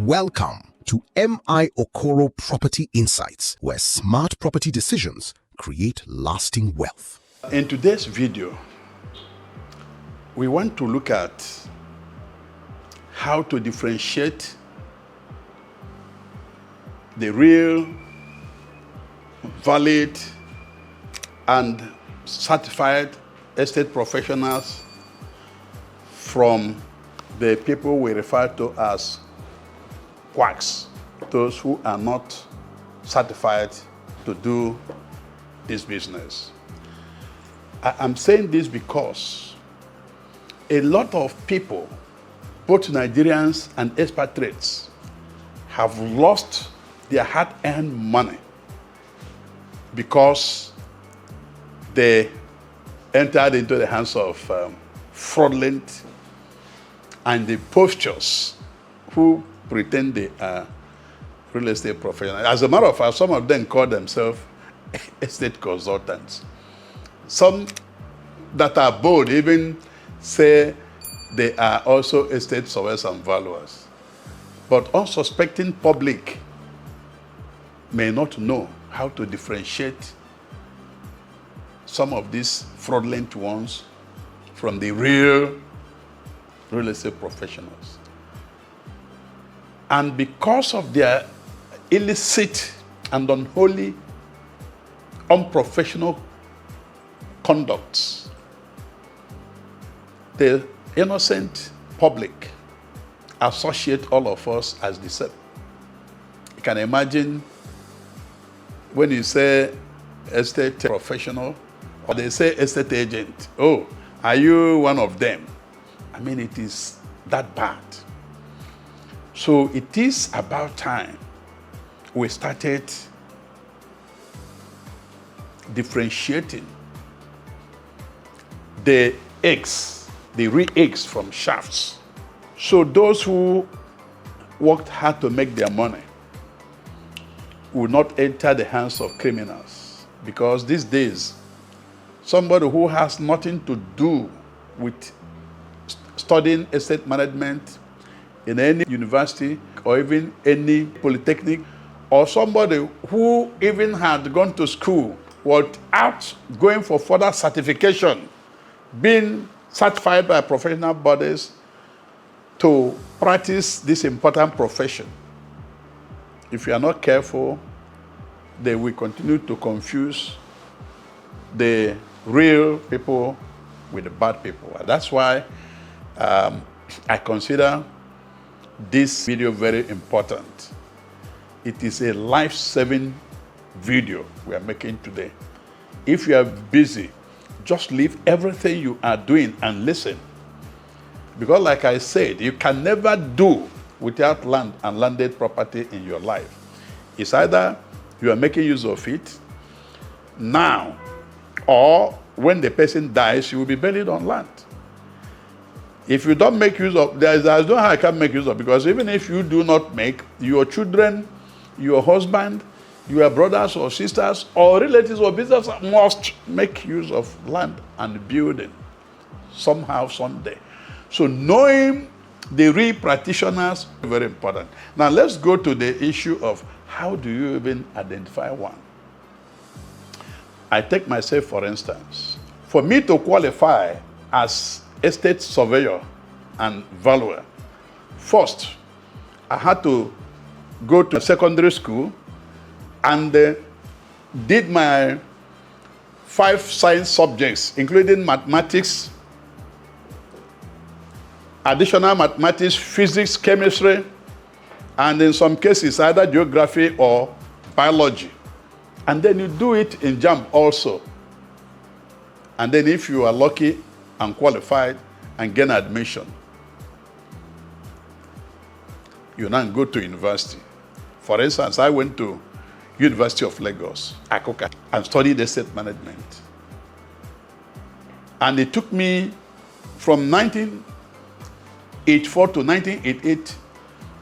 Welcome to MI Okoro Property Insights, where smart property decisions create lasting wealth. In today's video, we want to look at how to differentiate the real, valid, and certified estate professionals from the people we refer to as quacks, those who are not certified to do this business. I'm saying this because a lot of people, both Nigerians and expatriates, have lost their hard-earned money because they entered into the hands of fraudulent and the postures who pretend they are real estate professionals. As a matter of fact, some of them call themselves estate consultants. Some that are bold even say they are also estate surveyors and valuers. But unsuspecting public may not know how to differentiate some of these fraudulent ones from the real estate professionals. And because of their illicit and unholy, unprofessional conducts, the innocent public associate all of us as deceived. You can imagine when you say estate professional, or they say estate agent, oh, are you one of them? I mean, it is that bad. So it is about time we started differentiating the eggs, the real eggs from shafts. So those who worked hard to make their money will not enter the hands of criminals. Because these days, somebody who has nothing to do with studying estate management in any university or even any polytechnic, or somebody who even had gone to school without going for further certification, being certified by professional bodies to practice this important profession. If you are not careful, they will continue to confuse the real people with the bad people. And that's why I consider this video very important. It is a life-saving video we are making today. If you are busy, just leave everything you are doing and listen. Because like I said, you can never do without land and landed property in your life. It's either you are making use of it now, or when the person dies, you will be buried on land. If you don't make use of, there's no how I can make use of, because even if you do not make, your children, your husband, your brothers or sisters, or relatives or business must make use of land and building somehow, someday. So knowing the real practitioners is very important. Now let's go to the issue of how do you even identify one? I take myself for instance. For me to qualify as estate surveyor and valuer, first, I had to go to secondary school and did my 5 science subjects, including mathematics, additional mathematics, physics, chemistry, and in some cases, either geography or biology. And then you do it in JAMB also. And then if you are lucky and qualified and gain admission, you now go to university. For instance, I went to University of Lagos, Akoka, and studied estate management. And it took me from 1984 to 1988.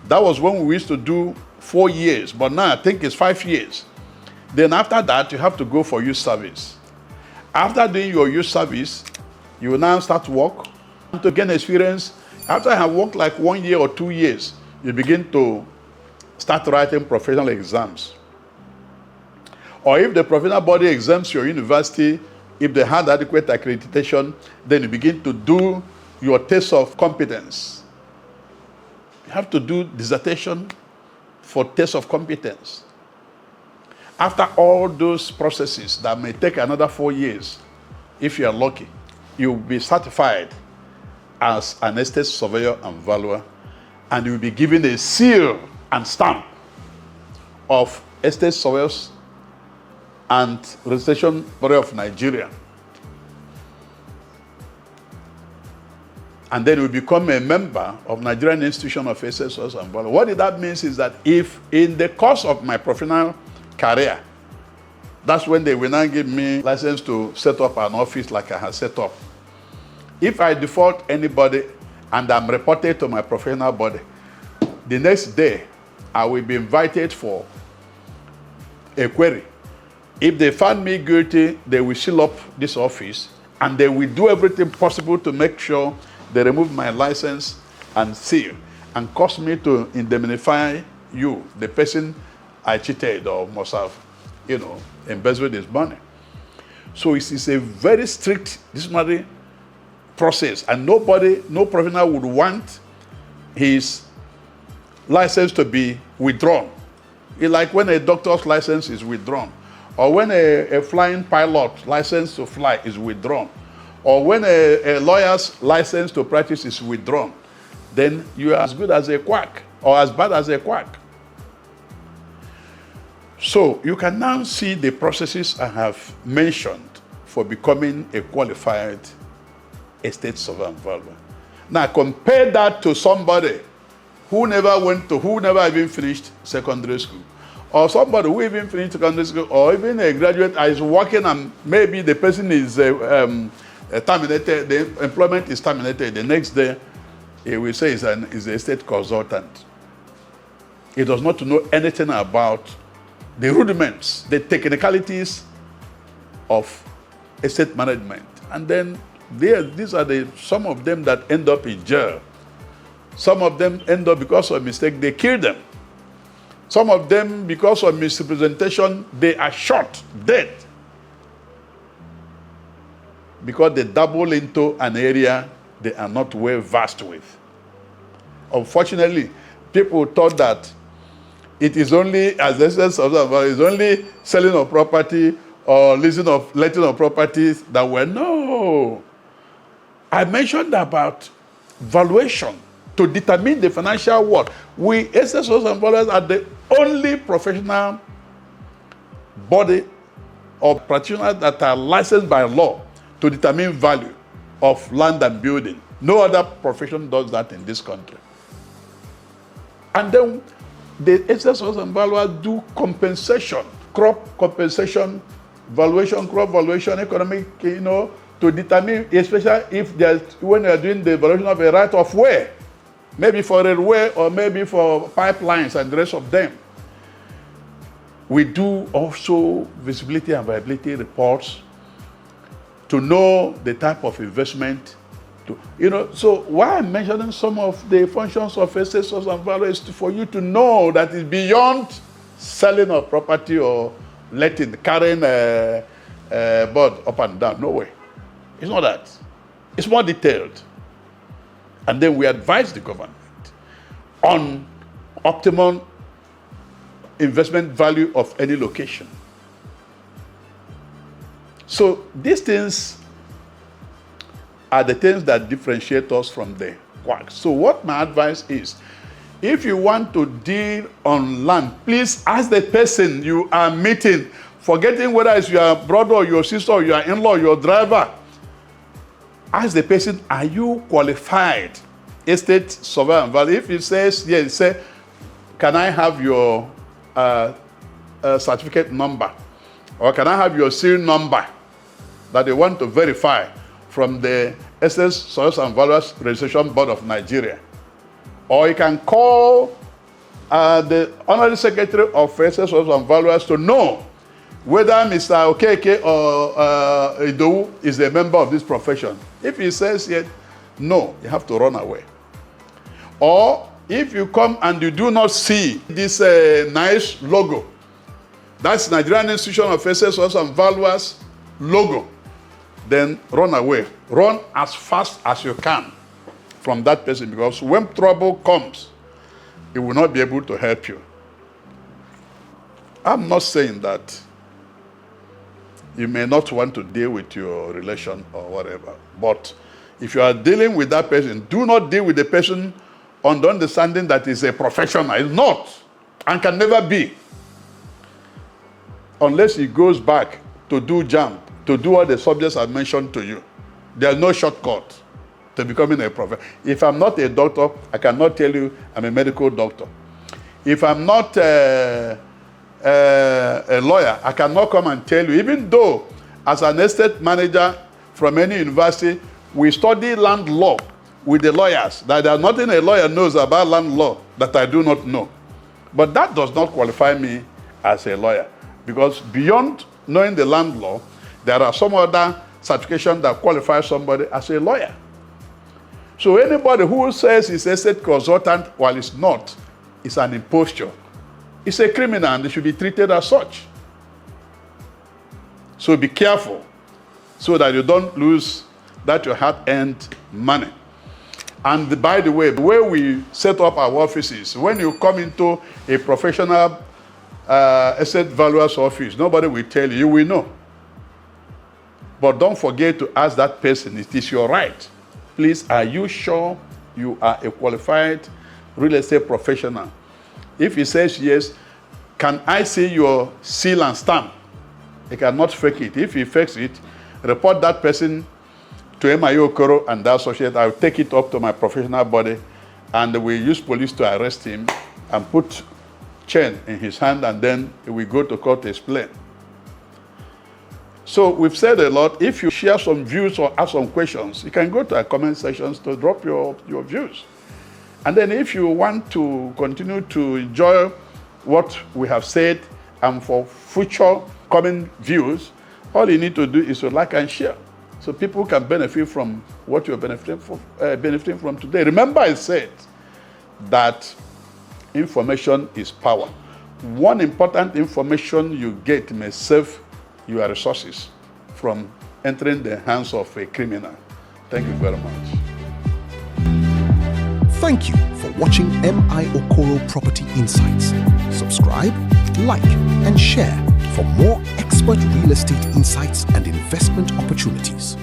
That was when we used to do 4 years, but now I think it's 5 years. Then after that, you have to go for youth service. After doing your youth service, you will now start to gain experience. After I have worked like 1 year or 2 years, you begin to start writing professional exams. Or if the professional body exempts your university, if they had adequate accreditation, then you begin to do your test of competence. You have to do dissertation for test of competence. After all those processes that may take another 4 years, if you are lucky, you'll be certified as an estate surveyor and valuer, and you'll be given a seal and stamp of Estate Surveyors and Registration Bureau of Nigeria. And then you become a member of Nigerian Institution of Estate Surveyors and Valuers. What that means is that if in the course of my professional career, that's when they will now give me license to set up an office like I have set up. If I default anybody and I'm reported to my professional body, the next day I will be invited for a query. If they find me guilty, they will seal up this office and they will do everything possible to make sure they remove my license and seal and cause me to indemnify you, the person I cheated or must have, embezzled his money. So it is a very strict disciplinary process, and no professional would want his license to be withdrawn. It's like when a doctor's license is withdrawn, or when a flying pilot license to fly is withdrawn, or when a lawyer's license to practice is withdrawn, then you are as good as a quack or as bad as a quack. So you can now see the processes I have mentioned for becoming a qualified estate surveyor and valuer. Now compare that to somebody who never even finished secondary school, or somebody who even finished secondary school, or even a graduate is working and maybe the person is terminated, the employment is terminated. The next day, he will say he's an estate consultant. He does not know anything about the rudiments, the technicalities of estate management. And then these are some of them that end up in jail. Some of them end up because of mistake, they kill them. Some of them, because of misrepresentation, they are shot dead. Because they dabble into an area they are not well versed with. Unfortunately, people thought that it is only, as the sense of is only selling of property or letting of properties that were no. I mentioned about valuation to determine the financial worth. We, assessors and valuers, are the only professional body or practitioners that are licensed by law to determine value of land and building. No other profession does that in this country. And then the assessors and valuers do compensation, crop compensation, valuation, crop valuation, economic, to determine, especially when they are doing the valuation of a right of way, maybe for railway or maybe for pipelines and the rest of them. We do also visibility and viability reports to know the type of investment. So why I'm mentioning some of the functions of assessors and valuers is for you to know that it's beyond selling of property or carrying a board up and down. No way. It's not that. It's more detailed. And then we advise the government on optimum investment value of any location. So these things are the things that differentiate us from the quacks. So what my advice is, if you want to deal on land, please ask the person you are meeting, forgetting whether it's your brother or your sister or your in-law or your driver. Ask the person, are you qualified estate surveyor and valuer? If he says yes, say, can I have your certificate number? Or can I have your serial number that they want to verify from the Estate Surveyors and Valuers Registration Board of Nigeria? Or you can call the Honorary Secretary of Estate Surveyors and Valuers to know whether Mr. Okeke or Idowu is a member of this profession. If he says yes, no, you have to run away. Or If you come and you do not see this nice logo, that's Nigerian Institution of Assessors and Valuers logo, then run away. Run as fast as you can from that person, because when trouble comes, he will not be able to help you. I'm not saying that you may not want to deal with your relation or whatever, but if you are dealing with that person, do not deal with the person on the understanding that he's a professional. He's not, and can never be, unless he goes back to do JAMB, to do all the subjects I mentioned to you. There's no shortcut to becoming a professor. If I'm not a doctor, I cannot tell you I'm a medical doctor. If I'm not a lawyer, I cannot come and tell you, even though as an estate manager from any university, we study land law with the lawyers, that there's nothing a lawyer knows about land law that I do not know. But that does not qualify me as a lawyer, because beyond knowing the land law, there are some other certifications that qualify somebody as a lawyer. So anybody who says he's estate consultant while he's not, is an imposture. It's a criminal and they should be treated as such. So be careful so that you don't lose that your hard-earned money. And by the way we set up our offices, when you come into a professional asset valuer's office, nobody will tell you, you will know. But don't forget to ask that person, it is your right. Please, are you sure you are a qualified real estate professional? If he says yes, can I see your seal and stamp? He cannot fake it. If he fakes it, report that person to Okoro and the associate. I'll take it up to my professional body, and we use police to arrest him and put chain in his hand, and then we go to court to explain. So we've said a lot. If you share some views or ask some questions, you can go to our comment sections to drop your views. And then if you want to continue to enjoy what we have said and for future coming views, all you need to do is to like and share, so people can benefit from what you're benefiting from today. Remember, I said that information is power. One important information you get may save your resources from entering the hands of a criminal. Thank you very much. Thank you for watching MI Okoro Property Insights. Subscribe, like, and share for more expert real estate insights and investment opportunities.